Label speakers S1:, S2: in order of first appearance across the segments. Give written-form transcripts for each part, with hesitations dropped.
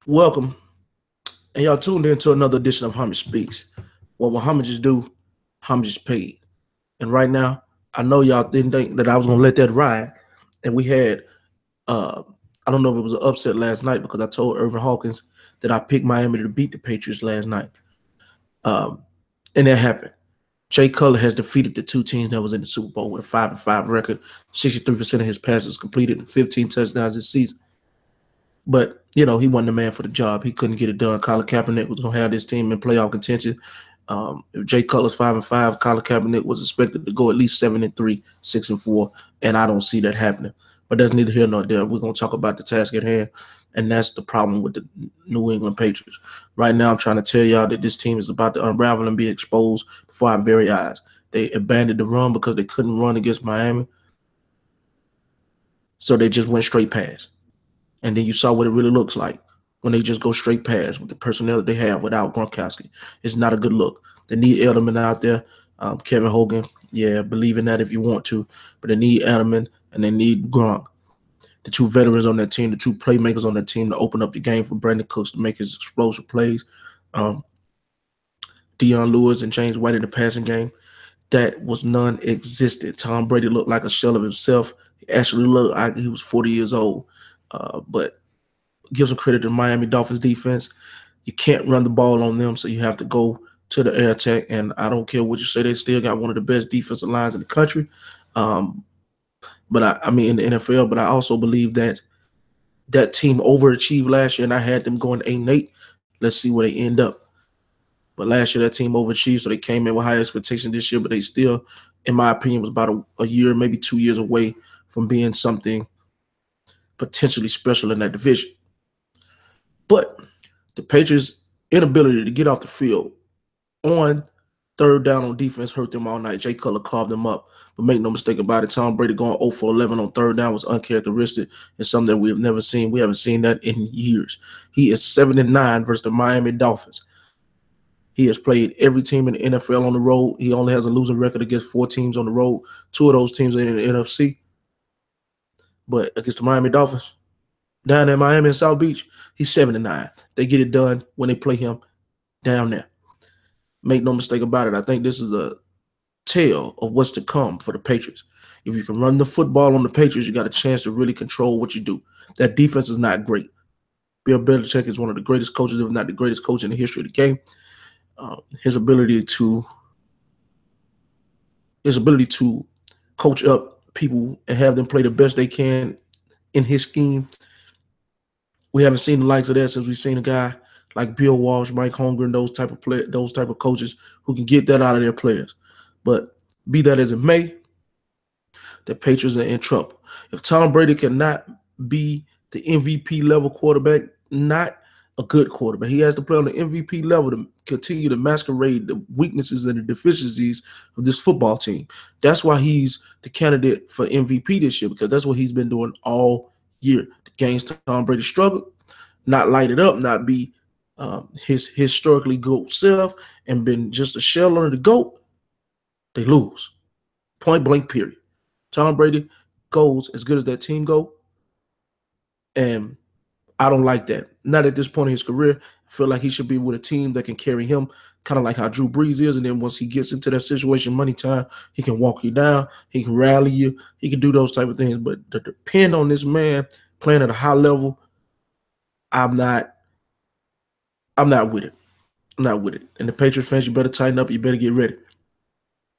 S1: Welcome, and y'all tuned in to another edition of Homage Speaks. What will homages do? Homages paid. And right now, I know y'all didn't think that I was gonna let that ride. And we had I don't know if it was an upset last night because I told Irvin Hawkins that I picked Miami to beat the Patriots last night. Um, and that happened. Jay Cutler has defeated the two teams that was in the Super Bowl with a 5-5 record. 63% of his passes completed and 15 touchdowns this season. But he wasn't the man for the job. He couldn't get it done. Colin Kaepernick was gonna have this team in playoff contention. If Jay Cutler's 5-5, Colin Kaepernick was expected to go at least 7-3, 6-4, and I don't see that happening. But that's neither here nor there. We're gonna talk about the task at hand, and that's the problem with the New England Patriots. Right now, I'm trying to tell y'all that this team is about to unravel and be exposed before our very eyes. They abandoned the run because they couldn't run against Miami, so they just went straight past. And then you saw what it really looks like when they just go straight past with the personnel that they have without Gronkowski. It's not a good look. They need Edelman out there. Kevin Hogan, yeah, believe in that if you want to, but they need Edelman and they need Gronk, the two veterans on that team, the two playmakers on that team to open up the game for Brandon Cooks to make his explosive plays. Um, Deion Lewis and James White in the passing game, that was non-existent. Tom Brady looked like a shell of himself. He actually looked like he was 40 years old. But give some credit to Miami Dolphins defense. You can't run the ball on them, so you have to go to the air attack. And I don't care what you say, they still got one of the best defensive lines in the country. Um, but I mean in the NFL. But I also believe that that team overachieved last year, and I had them going 8-8. Let's see where they end up. But last year that team overachieved, so they came in with high expectations this year. But they still, in my opinion, was about a year, maybe 2 years away from being something potentially special in that division. But the Patriots' inability to get off the field on third down on defense hurt them all night. Jay Cutler carved them up. But make no mistake about it, Tom Brady going 0 for 11 on third down was uncharacteristic and something that we have never seen. We haven't seen that in years. He is 7-9 versus the Miami Dolphins. He has played every team in the NFL on the road. He only has a losing record against 4 teams on the road. Two of those teams are in the NFC. But against the Miami Dolphins, down in Miami and South Beach, he's 7-9. They get it done when they play him down there. Make no mistake about it. I think this is a tale of what's to come for the Patriots. If you can run the football on the Patriots, you got a chance to really control what you do. That defense is not great. Bill Belichick is one of the greatest coaches, if not the greatest coach in the history of the game. His ability to coach up people and have them play the best they can in his scheme. We haven't seen the likes of that since we've seen a guy like Bill Walsh, Mike Holmgren, those type of coaches who can get that out of their players. But be that as it may, the Patriots are in trouble. If Tom Brady cannot be the MVP level quarterback, not a good quarterback, he has to play on the MVP level to continue to masquerade the weaknesses and the deficiencies of this football team. That's why he's the candidate for MVP this year, because that's what he's been doing all year. The games Tom Brady struggled, not light it up, not be his historically GOAT self, and been just a shell under the GOAT, they lose. Point blank, period. Tom Brady goes as good as that team go, and I don't like that. Not at this point in his career. I feel like he should be with a team that can carry him, kind of like how Drew Brees is. And then once he gets into that situation, money time, he can walk you down, he can rally you, he can do those type of things. But to depend on this man playing at a high level, I'm not. I'm not with it. I'm not with it. And the Patriots fans, you better tighten up. You better get ready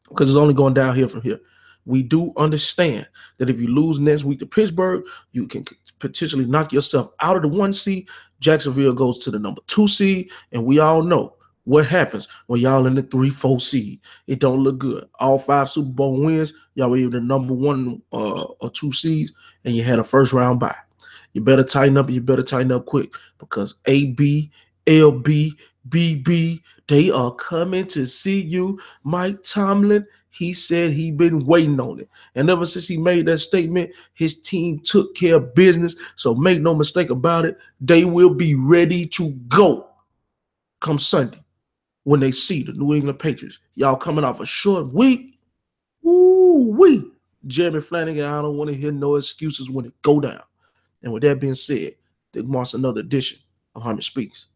S1: because it's only going downhill from here. We do understand that if you lose next week to Pittsburgh, you can potentially knock yourself out of the 1 seed. Jacksonville goes to the number 2 seed, and we all know what happens when y'all in the 3-4 seed. It don't look good. All 5 Super Bowl wins, y'all were either the number 1 or 2 seeds, and you had a first round bye. You better tighten up, and you better tighten up quick because AB, LB, BB, they are coming to see you. Mike Tomlin, he said he been waiting on it. And ever since he made that statement, his team took care of business. So make no mistake about it, they will be ready to go come Sunday when they see the New England Patriots. Y'all coming off a short week. Woo-wee. Jeremy Flanagan, I don't want to hear no excuses when it go down. And with that being said, that marks another edition of Harmon Speaks.